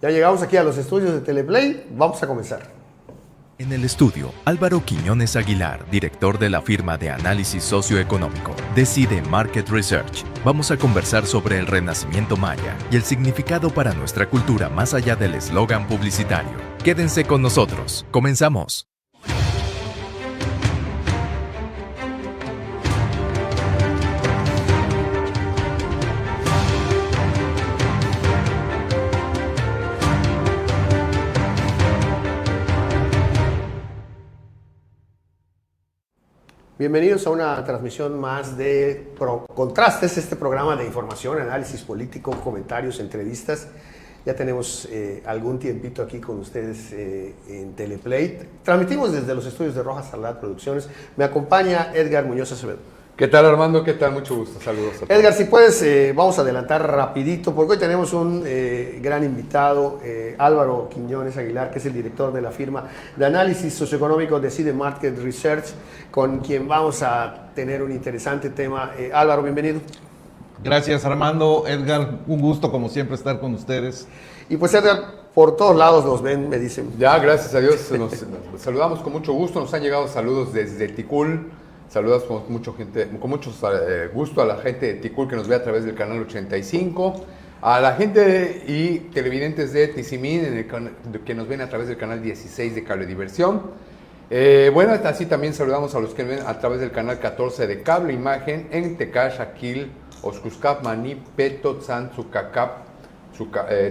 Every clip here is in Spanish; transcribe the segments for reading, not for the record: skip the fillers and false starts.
Ya llegamos aquí a los estudios de Teleplay, vamos a comenzar. En el estudio, Álvaro Quiñones Aguilar, director de la firma de análisis socioeconómico, Decide Market Research. Vamos a conversar sobre el renacimiento maya y el significado para nuestra cultura más allá del eslogan publicitario. Quédense con nosotros. Comenzamos. Bienvenidos a una transmisión más de Contrastes, este programa de información, análisis político, comentarios, entrevistas. Ya tenemos algún tiempito aquí con ustedes en Teleplay. Transmitimos desde los estudios de Rojas Salat Producciones. Me acompaña Edgar Muñoz Acevedo. ¿Qué tal, Armando? ¿Qué tal? Mucho gusto. Saludos a todos. Edgar, si puedes, vamos a adelantar rapidito, porque hoy tenemos un gran invitado, Álvaro Quiñones Aguilar, que es el director de la firma de análisis socioeconómico Decide Market Research, con quien vamos a tener un interesante tema. Álvaro, bienvenido. Gracias, Armando. Edgar, un gusto como siempre estar con ustedes. Y pues, Edgar, por todos lados nos ven, me dicen. Ya, gracias a Dios, nos saludamos con mucho gusto. Nos han llegado saludos desde Ticul. Saludos con mucho gusto a la gente de Ticul que nos ve a través del canal 85, a la gente y televidentes de Tizimín que nos ven a través del canal 16 de Cable Diversión. Bueno, así también saludamos a los que ven a través del canal 14 de Cable Imagen en Tecash, Aquil, Oscuscap, Maní, Peto, Tzan, Tzucacap,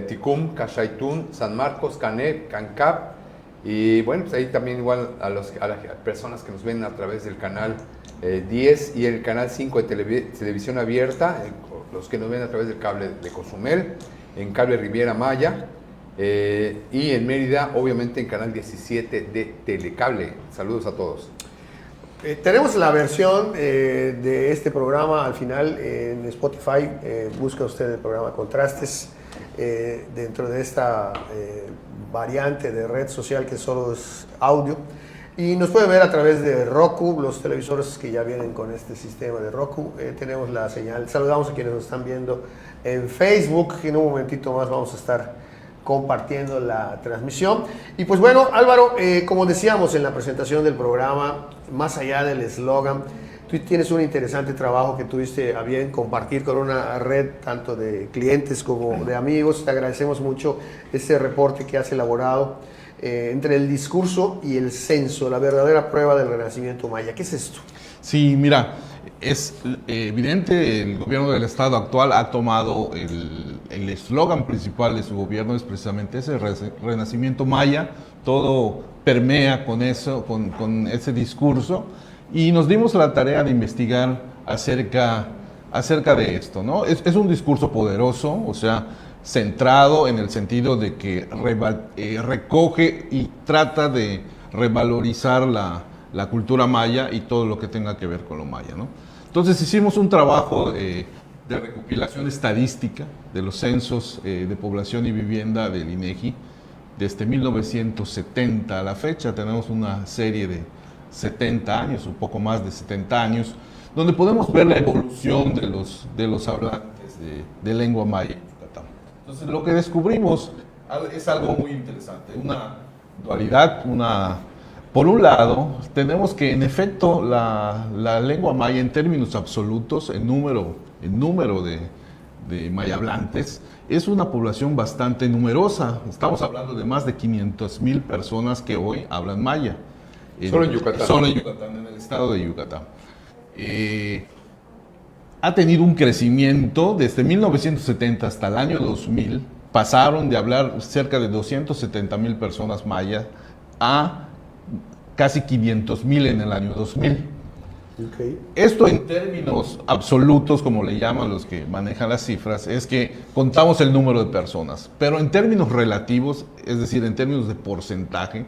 Ticum, Cachaitún, San Marcos, Cané, Cancap. Y bueno, pues ahí también igual a las personas que nos ven a través del canal 10 y el canal 5 de televisión abierta, los que nos ven a través del cable de Cozumel, en cable Riviera Maya, y en Mérida, obviamente en canal 17 de Telecable. Saludos a todos. Tenemos la versión de este programa al final en Spotify. Busca usted el programa Contrastes dentro de esta variante de red social que solo es audio, y nos puede ver a través de Roku, los televisores que ya vienen con este sistema de Roku. Tenemos la señal. Saludamos a quienes nos están viendo en Facebook, y en un momentito más vamos a estar compartiendo la transmisión. Y pues bueno, Álvaro, como decíamos en la presentación del programa, más allá del eslogan, tú tienes un interesante trabajo que tuviste a bien compartir con una red tanto de clientes como de amigos. Te agradecemos mucho este reporte que has elaborado entre el discurso y el censo, la verdadera prueba del renacimiento maya. ¿Qué es esto? Sí, mira, es evidente, el gobierno del estado actual ha tomado el eslogan principal de su gobierno, es precisamente ese renacimiento maya. Todo permea con eso, con ese discurso. Y nos dimos la tarea de investigar acerca de esto, ¿no? Es un discurso poderoso, o sea, centrado en el sentido de que recoge y trata de revalorizar la cultura maya y todo lo que tenga que ver con lo maya, ¿no? Entonces hicimos un trabajo de recopilación estadística de los censos de población y vivienda del INEGI desde 1970 a la fecha. Tenemos una serie de 70 años, un poco más de 70 años, donde podemos ver la evolución de los hablantes de lengua maya en Yucatán. Entonces, lo que descubrimos es algo muy interesante, una dualidad. Por un lado, tenemos que en efecto la lengua maya en términos absolutos, en número de maya hablantes, es una población bastante numerosa. Estamos hablando de más de 500,000 personas que hoy hablan maya. Solo en Yucatán. Solo en Yucatán, en el estado de Yucatán. Ha tenido un crecimiento desde 1970 hasta el año 2000. Pasaron de hablar cerca de 270,000 personas mayas a casi 500,000 en el año 2000. Okay. Esto en términos absolutos, como le llaman los que manejan las cifras, es que contamos el número de personas. Pero en términos relativos, es decir, en términos de porcentaje,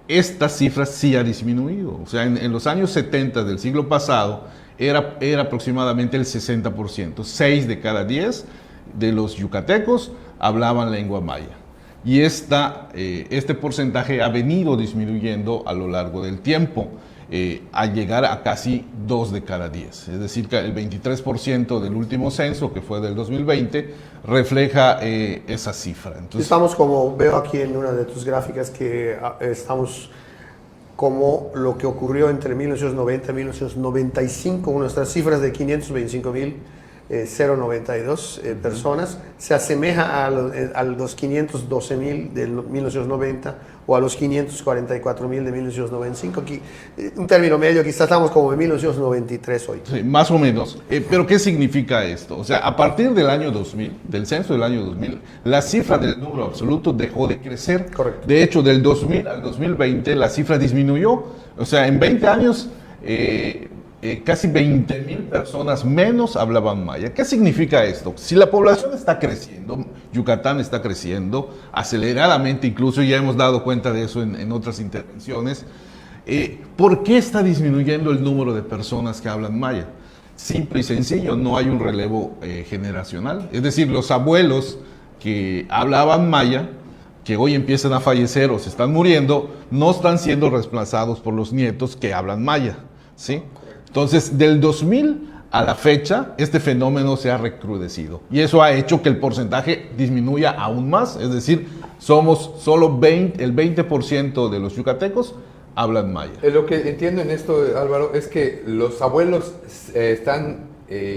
esta cifra sí ha disminuido. O sea, en los años 70 del siglo pasado era aproximadamente el 60%. 6 de cada 10 de los yucatecos hablaban lengua maya. Y este porcentaje ha venido disminuyendo a lo largo del tiempo. a llegar a casi 2 de cada 10. Es decir, que el 23% del último censo, que fue del 2020, refleja esa cifra. Entonces, estamos, como veo aquí en una de tus gráficas, que estamos como lo que ocurrió entre 1990 y 1995, nuestras cifras de 525,092 personas, se asemeja a los 512,000 del 1990 o a los 544,000 de 1995. Aquí, un término medio, quizás estamos como en 1993 hoy. Sí, más o menos. Pero ¿qué significa esto? O sea, a partir del año 2000, del censo del año 2000, la cifra del número absoluto dejó de crecer. Correcto. De hecho, del 2000 al 2020 la cifra disminuyó. O sea, en 20 años casi 20,000 personas menos hablaban maya. ¿Qué significa esto? Si la población está creciendo, Yucatán está creciendo aceleradamente, incluso ya hemos dado cuenta de eso en otras intervenciones, ¿por qué está disminuyendo el número de personas que hablan maya? Simple y sencillo, no hay un relevo generacional. Es decir, los abuelos que hablaban maya, que hoy empiezan a fallecer o se están muriendo, no están siendo reemplazados por los nietos que hablan maya, ¿sí? Entonces, del 2000 a la fecha, este fenómeno se ha recrudecido y eso ha hecho que el porcentaje disminuya aún más. Es decir, somos solo el 20% de los yucatecos hablan maya. Lo que entiendo en esto, Álvaro, es que los abuelos están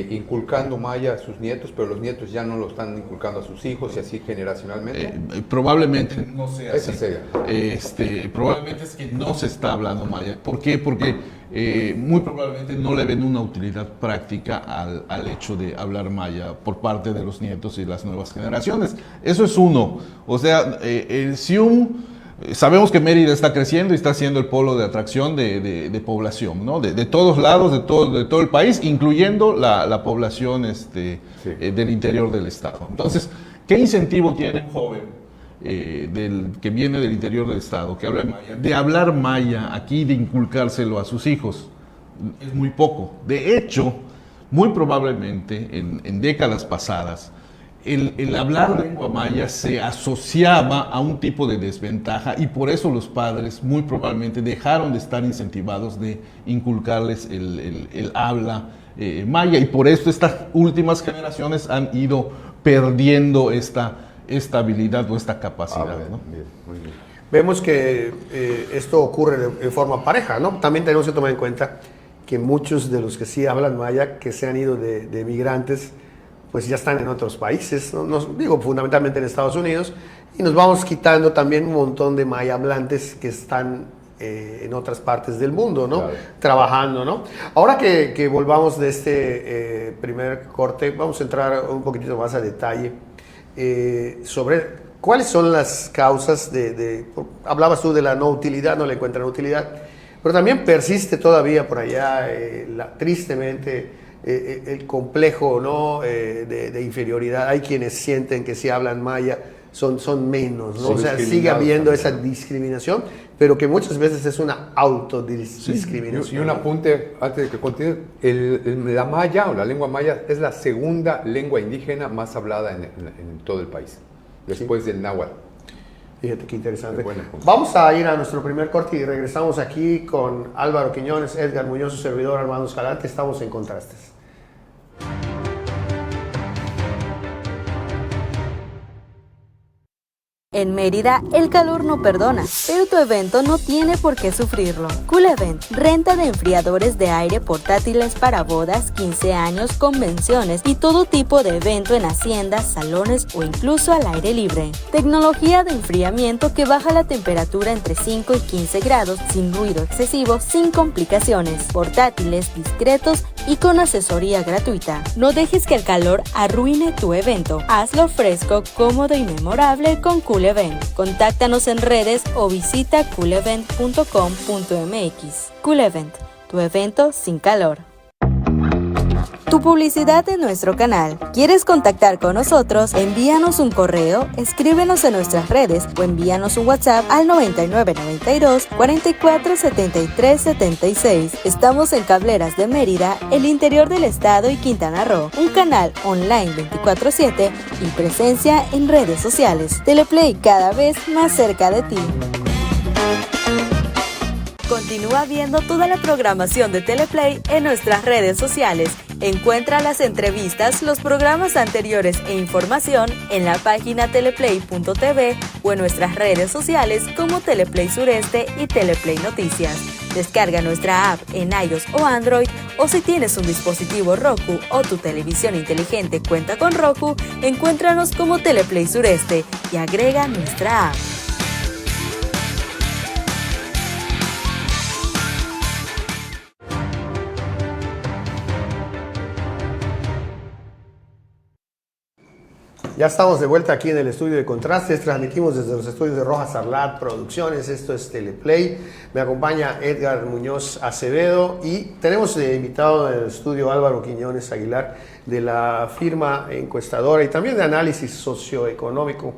inculcando maya a sus nietos, pero los nietos ya no lo están inculcando a sus hijos y así generacionalmente. Probablemente no sea así. Sea. Probablemente es que no se está hablando maya. ¿Por qué? Porque muy probablemente no le ven una utilidad práctica al hecho de hablar maya por parte de los nietos y las nuevas generaciones. Eso es uno. O sea, sabemos que Mérida está creciendo y está siendo el polo de atracción de población, ¿no? De todos lados, de todo el país, incluyendo la población del interior del estado. Entonces, ¿qué incentivo tiene un joven que viene del interior del estado, que habla maya, de hablar maya aquí, de inculcárselo a sus hijos? Es muy poco. De hecho, muy probablemente en décadas pasadas, el hablar lengua maya se asociaba a un tipo de desventaja y por eso los padres muy probablemente dejaron de estar incentivados de inculcarles el habla maya, y por eso estas últimas generaciones han ido perdiendo esta habilidad o esta capacidad, ¿no? Bien, muy bien. Vemos que esto ocurre de forma pareja, ¿no? También tenemos que tomar en cuenta que muchos de los que sí hablan maya, que se han ido de migrantes, pues ya están en otros países, ¿no? Digo, fundamentalmente en Estados Unidos, y nos vamos quitando también un montón de maya hablantes que están en otras partes del mundo, ¿no? Claro. Trabajando, ¿no? Ahora que volvamos de este primer corte, vamos a entrar un poquitito más a detalle sobre cuáles son las causas hablabas tú de la no utilidad, no le encuentran utilidad, pero también persiste todavía por allá, tristemente, el complejo, ¿no? de inferioridad. Hay quienes sienten que si hablan maya son menos, ¿no? Sí, o sea, sigue habiendo también, esa discriminación, pero que muchas veces es una autodiscriminación. Y un apunte antes de que continúe: la maya o la lengua maya es la segunda lengua indígena más hablada en todo el país, después del náhuatl. Fíjate qué interesante. Buen punto. Vamos a ir a nuestro primer corte y regresamos aquí con Álvaro Quiñones, Edgar Muñoz, su servidor Armando Escalante. Estamos en Contrastes. En Mérida, el calor no perdona, pero tu evento no tiene por qué sufrirlo. Cool Event, renta de enfriadores de aire portátiles para bodas, 15 años, convenciones y todo tipo de evento en haciendas, salones o incluso al aire libre. Tecnología de enfriamiento que baja la temperatura entre 5 y 15 grados, sin ruido excesivo, sin complicaciones. Portátiles, discretos y con asesoría gratuita. No dejes que el calor arruine tu evento. Hazlo fresco, cómodo y memorable con Cool Event. Contáctanos en redes o visita coolevent.com.mx. Cool Event, tu evento sin calor. Tu publicidad en nuestro canal. ¿Quieres contactar con nosotros? Envíanos un correo, escríbenos en nuestras redes o envíanos un WhatsApp al 9992 44 73 76. Estamos en Cableras de Mérida, el interior del estado y Quintana Roo. Un canal online 24/7 y presencia en redes sociales. Teleplay cada vez más cerca de ti. Con Continúa viendo toda la programación de Teleplay en nuestras redes sociales. Encuentra las entrevistas, los programas anteriores e información en la página teleplay.tv o en nuestras redes sociales como Teleplay Sureste y Teleplay Noticias. Descarga nuestra app en iOS o Android, o si tienes un dispositivo Roku o tu televisión inteligente cuenta con Roku, encuéntranos como Teleplay Sureste y agrega nuestra app. Ya estamos de vuelta aquí en el estudio de Contrastes, transmitimos desde los estudios de Rojas Arlat Producciones, esto es Teleplay, me acompaña Edgar Muñoz Acevedo y tenemos invitado en el estudio Álvaro Quiñones Aguilar de la firma encuestadora y también de análisis socioeconómico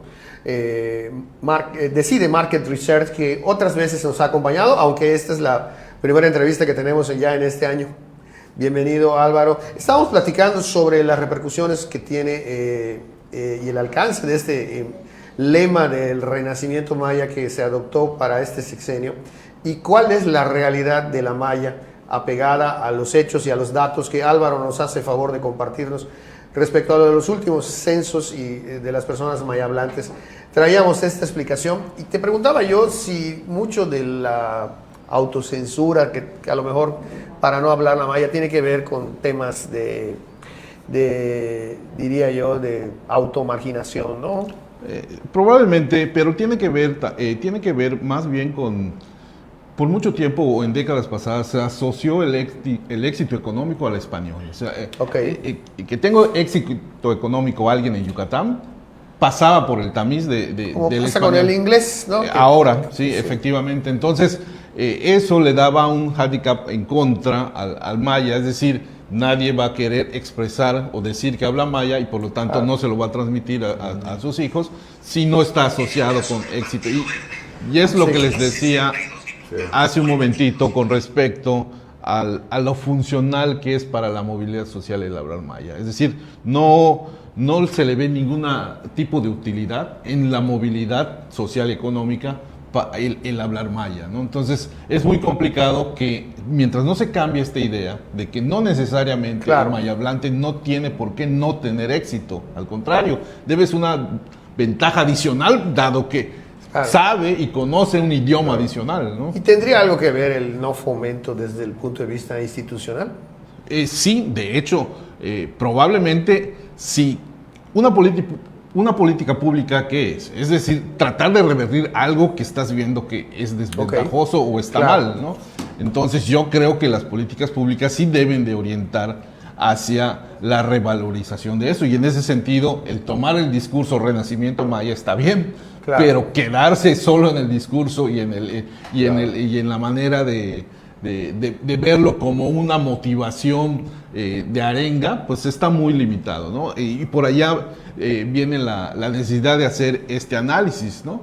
Decide Market Research, que otras veces nos ha acompañado, aunque esta es la primera entrevista que tenemos ya en este año. Bienvenido, Álvaro. Estamos platicando sobre las repercusiones que tiene y el alcance de este lema del renacimiento maya que se adoptó para este sexenio y cuál es la realidad de la maya apegada a los hechos y a los datos que Álvaro nos hace favor de compartirnos respecto a lo de los últimos censos y de las personas maya hablantes. Traíamos esta explicación y te preguntaba yo si mucho de la autocensura que a lo mejor para no hablar la maya tiene que ver con temas diría yo, de automarginación, ¿no? Probablemente, pero tiene que ver más bien con, por mucho tiempo o en décadas pasadas se asoció el éxito económico al español. O sea, que tengo éxito económico alguien en Yucatán pasaba por el tamiz del pasa español. Con el inglés, ¿no? Ahora, sí, efectivamente. Entonces, eso le daba un hándicap en contra al maya, es decir, nadie va a querer expresar o decir que habla maya y por lo tanto no se lo va a transmitir a sus hijos si no está asociado con éxito. Y es lo que les decía hace un momentito con respecto a lo funcional que es para la movilidad social el hablar maya. Es decir, no se le ve ningún tipo de utilidad en la movilidad social y económica el hablar maya, ¿no? Entonces es muy complicado que mientras no se cambie esta idea de que no necesariamente el maya hablante no tiene por qué no tener éxito, al contrario, debes una ventaja adicional dado que sabe y conoce un idioma adicional, ¿no? ¿Y tendría algo que ver el no fomento desde el punto de vista institucional? Sí, de hecho, probablemente si una política pública, ¿qué es? Es decir, tratar de revertir algo que estás viendo que es desventajoso o está mal, ¿no? Entonces yo creo que las políticas públicas sí deben de orientar hacia la revalorización de eso y en ese sentido el tomar el discurso renacimiento maya está bien, pero quedarse solo en el discurso y en la manera de verlo como una motivación de arenga, pues está muy limitado, ¿no? Y por allá viene la necesidad de hacer este análisis, ¿no?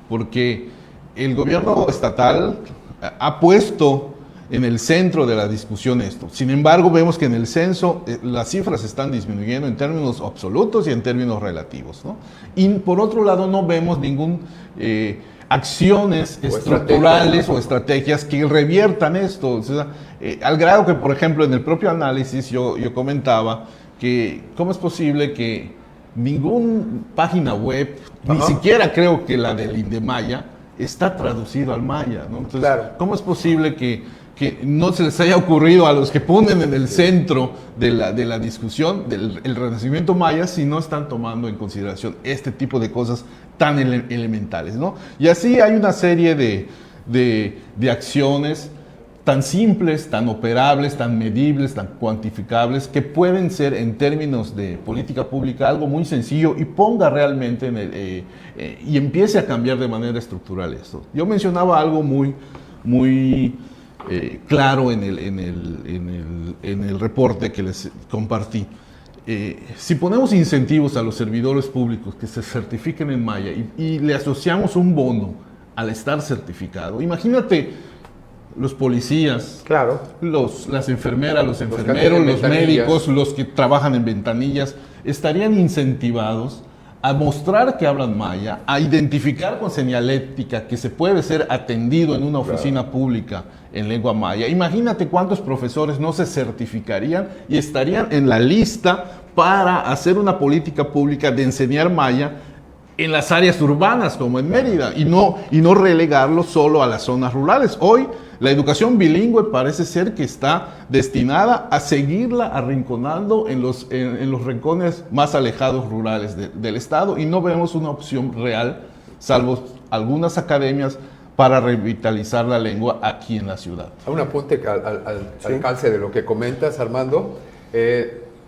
Porque el gobierno estatal ha puesto en el centro de la discusión esto. Sin embargo, vemos que en el censo las cifras están disminuyendo en términos absolutos y en términos relativos, ¿no? Y por otro lado, no vemos ningún acciones estructurales o estrategias que reviertan esto. O sea, al grado que, por ejemplo, en el propio análisis yo comentaba que cómo es posible que ninguna página web, ni siquiera creo que la del Indemaya, está traducido al maya, ¿no? Entonces, ¿cómo es posible que no se les haya ocurrido a los que ponen en el centro de la discusión el renacimiento maya si no están tomando en consideración este tipo de cosas tan elementales, ¿no? Y así hay una serie de acciones tan simples, tan operables, tan medibles, tan cuantificables, que pueden ser en términos de política pública algo muy sencillo y ponga realmente y empiece a cambiar de manera estructural esto. Yo mencionaba algo muy claro en el reporte que les compartí. Si ponemos incentivos a los servidores públicos que se certifiquen en maya y le asociamos un bono al estar certificado, imagínate los policías, las enfermeras, los enfermeros, los médicos, los que trabajan en ventanillas, estarían incentivados a mostrar que hablan maya, a identificar con señalética que se puede ser atendido en una oficina pública en lengua maya. Imagínate cuántos profesores no se certificarían y estarían en la lista para hacer una política pública de enseñar maya en las áreas urbanas como en Mérida y no relegarlo solo a las zonas rurales. Hoy la educación bilingüe parece ser que está destinada a seguirla arrinconando en los rincones más alejados rurales del estado y no vemos una opción real, salvo algunas academias, para revitalizar la lengua aquí en la ciudad. Un apunte al calce de lo que comentas, Armando.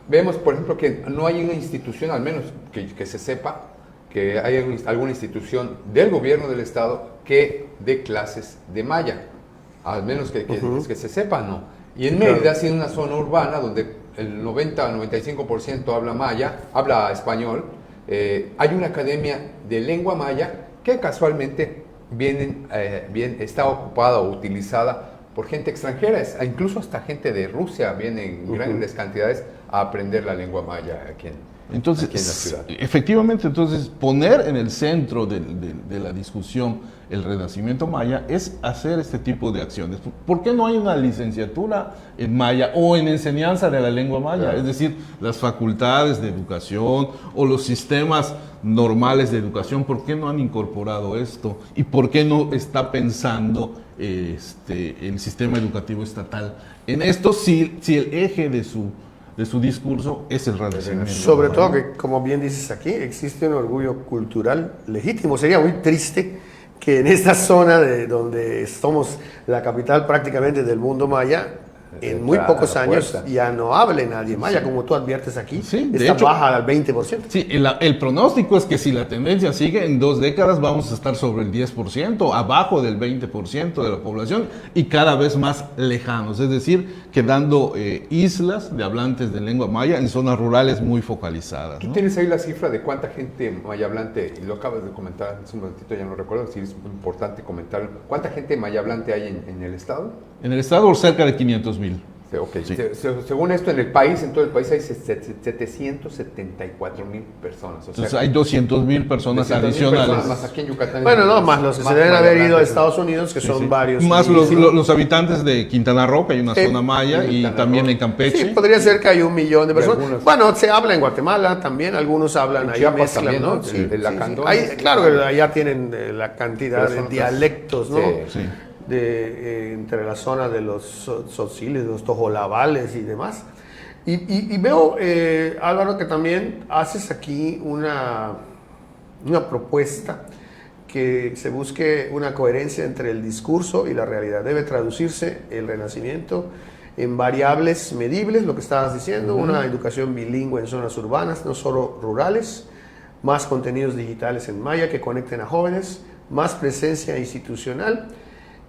Vemos, por ejemplo, que no hay una institución, al menos que se sepa, que hay alguna institución del gobierno del estado que dé clases de maya. Al menos que se sepa, ¿no? Y en Mérida, siendo una zona urbana donde el 90-95% habla maya, habla español, hay una academia de lengua maya que casualmente está ocupada o utilizada por gente extranjera, incluso hasta gente de Rusia viene en grandes cantidades a aprender la lengua maya aquí en la ciudad. Efectivamente, entonces poner en el centro de la discusión el renacimiento maya es hacer este tipo de acciones. ¿Por qué no hay una licenciatura en maya o en enseñanza de la lengua maya? Claro. Es decir, las facultades de educación o los sistemas normales de educación, ¿por qué no han incorporado esto? ¿Y por qué no está pensando el sistema educativo estatal en esto si el eje de su discurso es el renacimiento? Sobre todo que, como bien dices aquí, existe un orgullo cultural legítimo. Sería muy triste que en esta zona donde somos la capital prácticamente del mundo maya, en muy pocos años ya no hable nadie maya, como tú adviertes aquí, está baja al 20%. Sí, el pronóstico es que si la tendencia sigue, en 2 décadas vamos a estar sobre el 10%, abajo del 20% de la población y cada vez más lejanos, es decir, quedando islas de hablantes de lengua maya en zonas rurales muy focalizadas. ¿Tú tienes ahí la cifra de cuánta gente maya hablante, y lo acabas de comentar hace un momentito, ya no recuerdo, si es importante comentar, cuánta gente maya hablante hay en el estado? En el estado cerca de 500,000. Okay. Sí. Según esto, en todo el país hay 774,000 personas. O sea, entonces hay 200,000 personas adicionales. Más aquí en Yucatán. Bueno, no, más los que se deben haber ido a Estados Unidos, que son varios. Más los habitantes de Quintana Roo, que hay una zona maya, y también en Campeche. Sí, podría ser que hay 1 millón de personas. Bueno, se habla en Guatemala también, algunos hablan ahí, mezclan, también, ¿no? Sí, claro, allá tienen la cantidad de dialectos, ¿no? Sí. Entre la zona de los Tzotziles, de los tojolabales y demás. Y veo, Álvaro, que también haces aquí una propuesta que se busque una coherencia entre el discurso y la realidad. Debe traducirse el renacimiento en variables medibles, lo que estabas diciendo, una educación bilingüe en zonas urbanas, no solo rurales, más contenidos digitales en maya que conecten a jóvenes, más presencia institucional,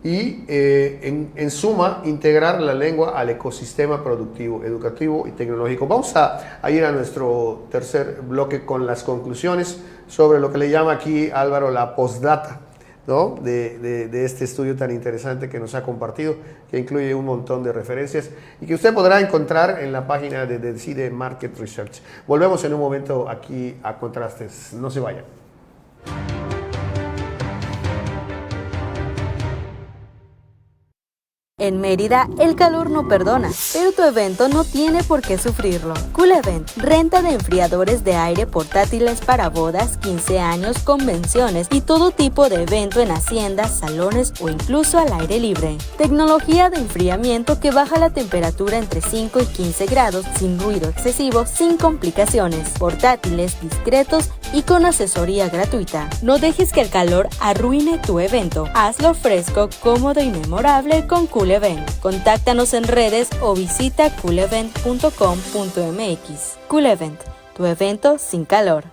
y en suma integrar la lengua al ecosistema productivo, educativo y tecnológico. Vamos a ir a nuestro tercer bloque con las conclusiones sobre lo que le llama aquí Álvaro la postdata, ¿no? de este estudio tan interesante que nos ha compartido, que incluye un montón de referencias y que usted podrá encontrar en la página de Decide Market Research. Volvemos en un momento aquí a Contrastes, no se vayan. En Mérida, el calor no perdona, pero tu evento no tiene por qué sufrirlo. Cool Event, renta de enfriadores de aire portátiles para bodas, 15 años, convenciones y todo tipo de evento en haciendas, salones o incluso al aire libre. Tecnología de enfriamiento que baja la temperatura entre 5 y 15 grados, sin ruido excesivo, sin complicaciones. Portátiles, discretos y con asesoría gratuita. No dejes que el calor arruine tu evento. Hazlo fresco, cómodo y memorable con Cool Event. Contáctanos en redes o visita coolevent.com.mx. Cool Event, tu evento sin calor.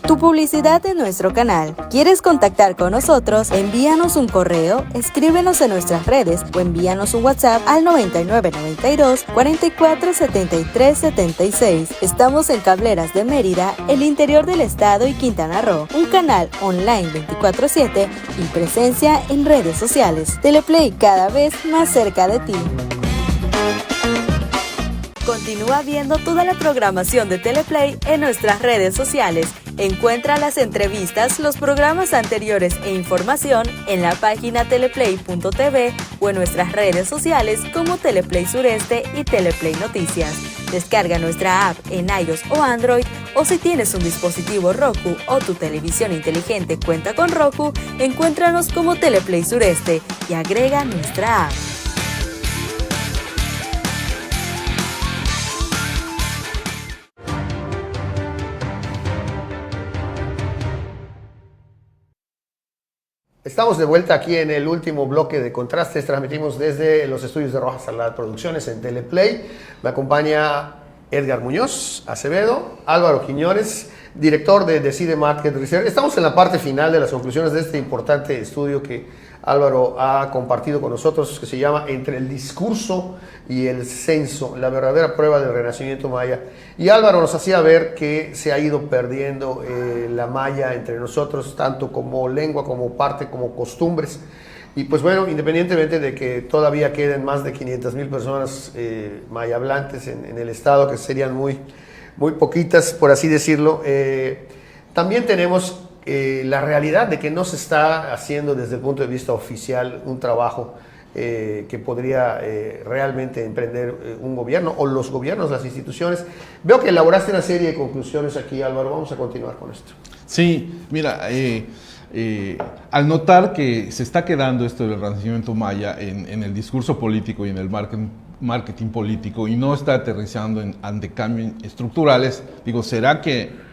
Tu publicidad en nuestro canal. ¿Quieres contactar con nosotros? Envíanos un correo, escríbenos en nuestras redes o envíanos un WhatsApp al 9992 44 73 76. Estamos en Cableras de Mérida, el interior del estado y Quintana Roo. Un canal online 24/7 y presencia en redes sociales. Teleplay cada vez más cerca de ti. Con Continúa viendo toda la programación de Teleplay en nuestras redes sociales. Encuentra las entrevistas, los programas anteriores e información en la página teleplay.tv o en nuestras redes sociales como Teleplay Sureste y Teleplay Noticias. Descarga nuestra app en iOS o Android, o si tienes un dispositivo Roku o tu televisión inteligente cuenta con Roku, encuéntranos como Teleplay Sureste y agrega nuestra app. Estamos de vuelta aquí en el último bloque de Contrastes. Transmitimos desde los estudios de Rojas Salad Producciones en Teleplay. Me acompaña Edgar Muñoz Acevedo, Álvaro Quiñones, director de Decide Market Research. Estamos en la parte final de las conclusiones de este importante estudio que Álvaro ha compartido con nosotros, que se llama Entre el discurso y el censo, la verdadera prueba del renacimiento maya. Y Álvaro nos hacía ver que se ha ido perdiendo la maya entre nosotros, tanto como lengua, como parte, como costumbres. Y pues bueno, independientemente de que todavía queden más de 500,000 personas maya hablantes en el estado, que serían muy poquitas, por así decirlo, también tenemos la realidad de que no se está haciendo desde el punto de vista oficial un trabajo que podría realmente emprender un gobierno o los gobiernos, las instituciones. Veo que elaboraste una serie de conclusiones aquí, Álvaro. Vamos a continuar con esto. Sí, mira, al notar que se está quedando esto del renacimiento maya en el discurso político y en el marketing político y no está aterrizando ante cambios estructurales, digo, ¿será que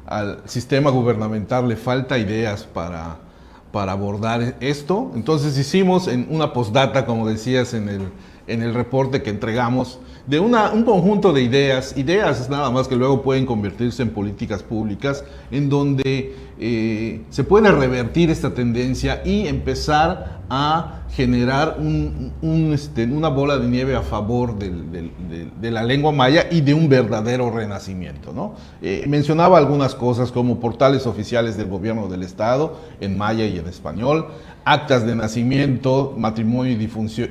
al sistema gubernamental le falta ideas para abordar esto? Entonces hicimos en una postdata, como decías en el reporte que entregamos, de un conjunto de ideas nada más que luego pueden convertirse en políticas públicas, en donde se puede revertir esta tendencia y empezar a generar una bola de nieve a favor de la lengua maya y de un verdadero renacimiento, ¿no? Mencionaba algunas cosas como portales oficiales del gobierno del estado en maya y en español, actas de nacimiento, matrimonio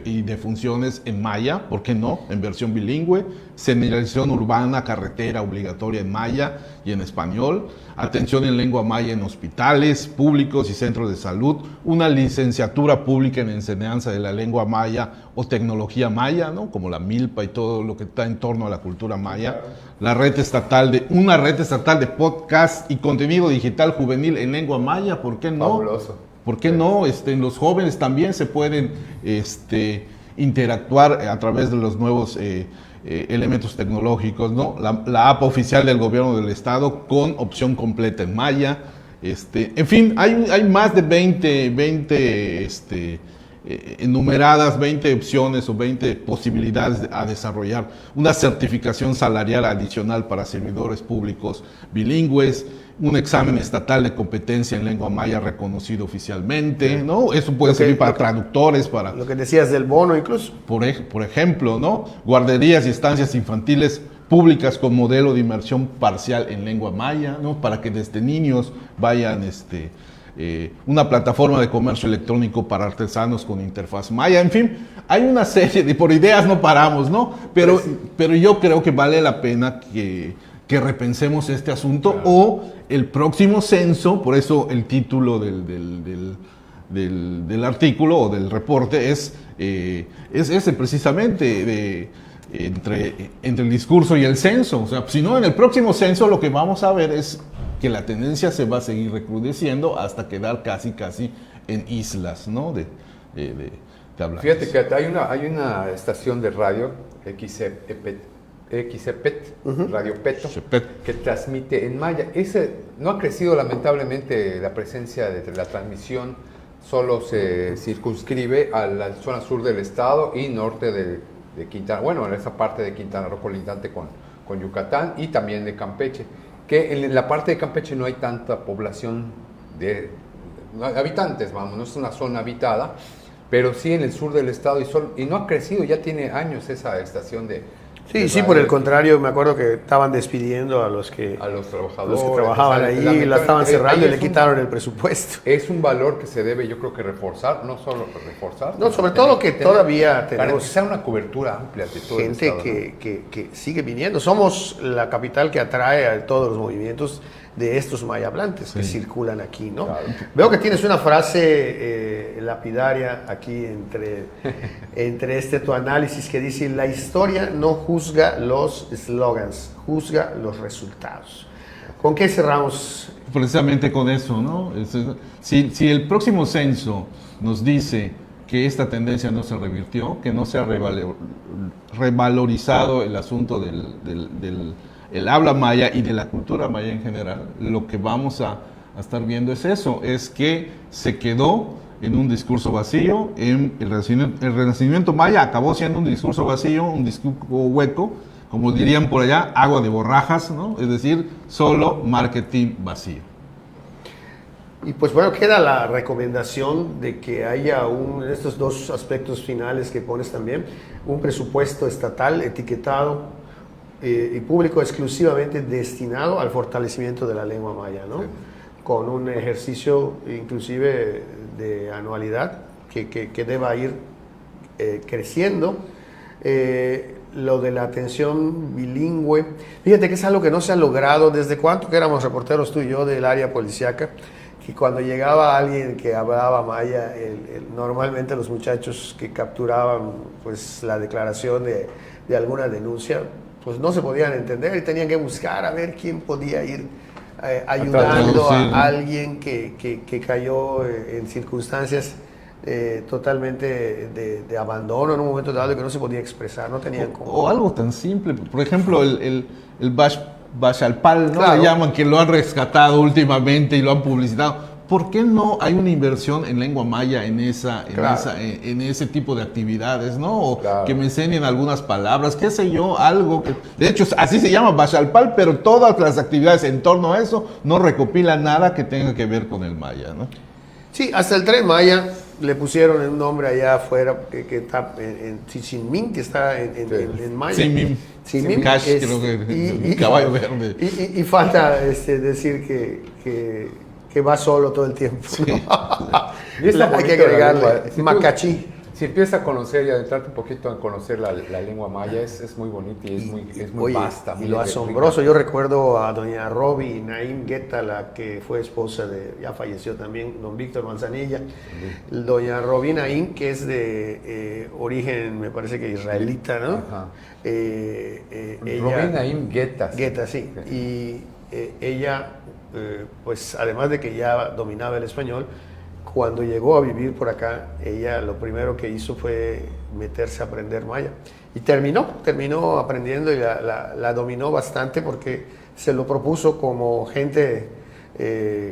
y defunciones en maya, ¿por qué no?, en versión bilingüe, señalización urbana, carretera obligatoria en maya y en español, atención en lengua maya en hospitales públicos y centros de salud, una licenciatura pública en enseñanza de la lengua maya o tecnología maya, ¿no?, como la milpa y todo lo que está en torno a la cultura maya, una red estatal de podcast y contenido digital juvenil en lengua maya, ¿por qué no? Fabuloso. ¿Por qué no? Los jóvenes también se pueden interactuar a través de los nuevos elementos tecnológicos, ¿no? La app oficial del gobierno del estado con opción completa en maya. En fin, hay más de 20 enumeradas, 20 opciones o 20 posibilidades a desarrollar. Una certificación salarial adicional para servidores públicos bilingües, un examen estatal de competencia en lengua maya reconocido oficialmente, ¿no? Eso puede servir para traductores, para... Lo que decías del bono incluso. Por ejemplo, ¿no? Guarderías y estancias infantiles públicas con modelo de inmersión parcial en lengua maya, ¿no? Para que desde niños vayan... una plataforma de comercio electrónico para artesanos con interfaz maya, en fin, hay una serie de, por ideas no paramos, ¿no? Pero yo creo que vale la pena que repensemos este asunto o el próximo censo, por eso el título del artículo o del reporte es ese precisamente, entre el discurso y el censo. O sea, si no, en el próximo censo lo que vamos a ver es que la tendencia se va a seguir recrudeciendo hasta quedar casi en islas, ¿no? de hablantes. Fíjate que hay una estación de radio, XEPET, Radio Peto, que transmite en maya. No ha crecido lamentablemente la presencia de la transmisión, solo se circunscribe a la zona sur del estado y norte de Quintana, bueno, en esa parte de Quintana Roo colindante con Yucatán y también de Campeche, que en la parte de Campeche no hay tanta población de habitantes, vamos, no es una zona habitada, pero sí en el sur del estado y no ha crecido, ya tiene años esa estación de Sí, por el contrario, me acuerdo que estaban despidiendo a los que trabajadores, trabajaban ahí, la estaban cerrando y le quitaron el presupuesto. Es un valor que se debe, yo creo que reforzar, no solo reforzar. No, sobre todo que todavía tenemos para una cobertura amplia de todo gente el estado, que sigue viniendo. Somos la capital que atrae a todos los movimientos de estos mayablantes que circulan aquí, ¿no? Claro. Veo que tienes una frase lapidaria aquí entre tu análisis que dice: la historia no juzga los slogans, juzga los resultados. ¿Con qué cerramos? Precisamente con eso, ¿no? Si el próximo censo nos dice que esta tendencia no se revirtió, que no se ha revalorizado el asunto del habla maya y de la cultura maya en general, lo que vamos a estar viendo es eso, es que se quedó en un discurso vacío. El renacimiento maya acabó siendo un discurso vacío, un discurso hueco, como dirían por allá, agua de borrajas, ¿no? Es decir, solo marketing vacío. Y pues bueno, queda la recomendación de que haya en estos dos aspectos finales que pones también, un presupuesto estatal etiquetado y público exclusivamente destinado al fortalecimiento de la lengua maya, ¿no? Sí. Con un ejercicio inclusive de anualidad que deba ir creciendo. Lo de la atención bilingüe, fíjate que es algo que no se ha logrado desde cuánto que éramos reporteros tú y yo del área policíaca, que cuando llegaba alguien que hablaba maya, normalmente los muchachos que capturaban pues la declaración de alguna denuncia, pues no se podían entender y tenían que buscar a ver quién podía ir ayudando a alguien que cayó en circunstancias totalmente de abandono en un momento dado y que no se podía expresar, no tenían cómo. O algo tan simple, por ejemplo, el Baxalpal, ¿no? Claro. Le llaman, que lo han rescatado últimamente y lo han publicitado. ¿Por qué no hay una inversión en lengua maya en ese tipo de actividades, ¿no? O que me enseñen algunas palabras, qué sé yo, algo que... De hecho, así se llama Baxalpal, pero todas las actividades en torno a eso no recopilan nada que tenga que ver con el maya, ¿no? Sí, hasta el Tren Maya le pusieron un nombre allá afuera que está en Chichimín, que está en maya. Simim. Cash, creo que caballo verde. Y falta decir que va solo todo el tiempo. Sí. Hay que agregarle Macachí. Si empiezas a conocer y adentrarte un poquito a conocer la lengua maya, es muy bonita y es muy vasta. Y lo asombroso, yo recuerdo a doña Roby Naim Guetta, la que fue esposa ya falleció también, don Víctor Manzanilla. Doña Roby Naim, que es de origen, me parece que israelita, ¿no? Roby Naim Guetta. Guetta, sí. Okay. Y ella, pues además de que ya dominaba el español, cuando llegó a vivir por acá, ella lo primero que hizo fue meterse a aprender maya. Y terminó aprendiendo y la dominó bastante porque se lo propuso como gente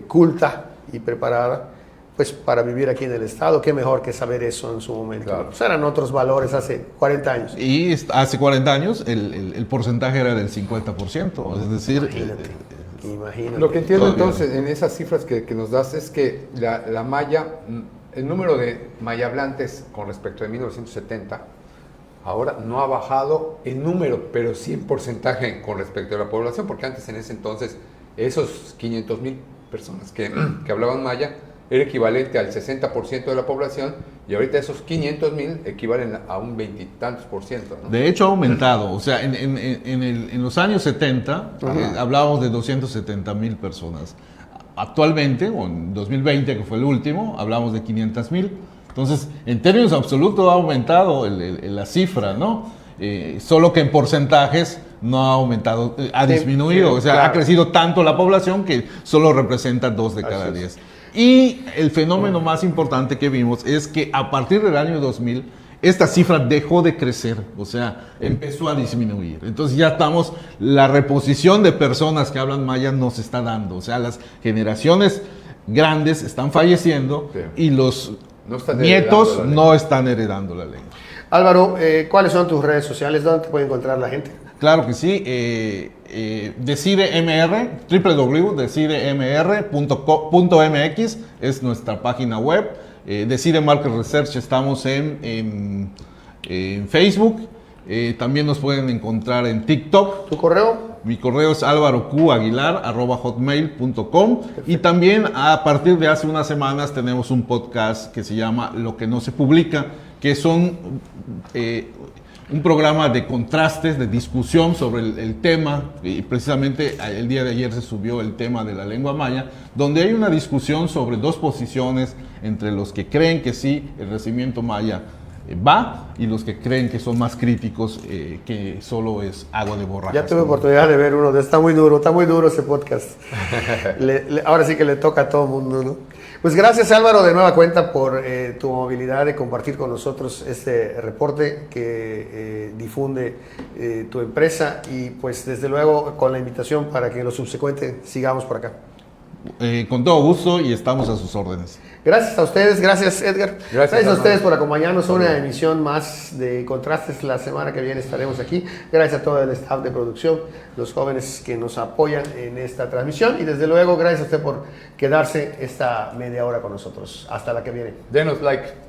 culta y preparada pues para vivir aquí en el estado. Qué mejor que saber eso en su momento. Claro. Pues eran otros valores hace 40 años. Y hace 40 años el porcentaje era del 50%, es decir... Imagínate. Lo que entiendo entonces en esas cifras que nos das es que la maya, el número de mayablantes con respecto de 1970, ahora no ha bajado en número, pero sí en porcentaje con respecto a la población, porque antes en ese entonces esos 500,000 personas que hablaban maya era equivalente al 60% de la población y ahorita esos 500,000 equivalen a un 20 y tantos %, ¿no? De hecho ha aumentado, o sea, en los años 70 hablábamos de 270,000 personas. Actualmente, o en 2020 que fue el último, hablamos de 500,000. Entonces, en términos absolutos ha aumentado la cifra, ¿no? Solo que en porcentajes no ha aumentado, ha disminuido, o sea, claro, ha crecido tanto la población que solo representa 2 de cada 10. Y el fenómeno más importante que vimos es que a partir del año 2000, esta cifra dejó de crecer, o sea, empezó a disminuir. Entonces ya la reposición de personas que hablan maya no se está dando, o sea, las generaciones grandes están falleciendo y los nietos no están heredando la lengua. Álvaro, ¿cuáles son tus redes sociales? ¿Dónde te puede encontrar la gente? Claro que sí, DecideMR, www.decidemr.mx es nuestra página web. Decide Market Research, estamos en Facebook También nos pueden encontrar en TikTok. ¿Tu correo? Mi correo es alvaroqaguilar@hotmail.com, y también a partir de hace unas semanas tenemos un podcast que se llama Lo que no se publica, que son un programa de contrastes, de discusión sobre el tema, y precisamente el día de ayer se subió el tema de la lengua maya, donde hay una discusión sobre dos posiciones entre los que creen que sí, el recibimiento maya va, y los que creen que son más críticos, que solo es agua de borrajas. Ya tuve oportunidad de ver uno, está muy duro ese podcast. Ahora sí que le toca a todo el mundo, ¿no? Pues gracias, Álvaro, de nueva cuenta por tu movilidad de compartir con nosotros este reporte que difunde tu empresa, y pues desde luego con la invitación para que en lo subsecuente sigamos por acá. Con todo gusto, y estamos a sus órdenes. Gracias a ustedes, gracias Edgar. Gracias A ustedes por acompañarnos a una emisión más de Contrastes. La semana que viene estaremos aquí. Gracias a todo el staff de producción, los jóvenes que nos apoyan en esta transmisión, y desde luego gracias a usted por quedarse esta media hora con nosotros. Hasta la que viene. Denos like.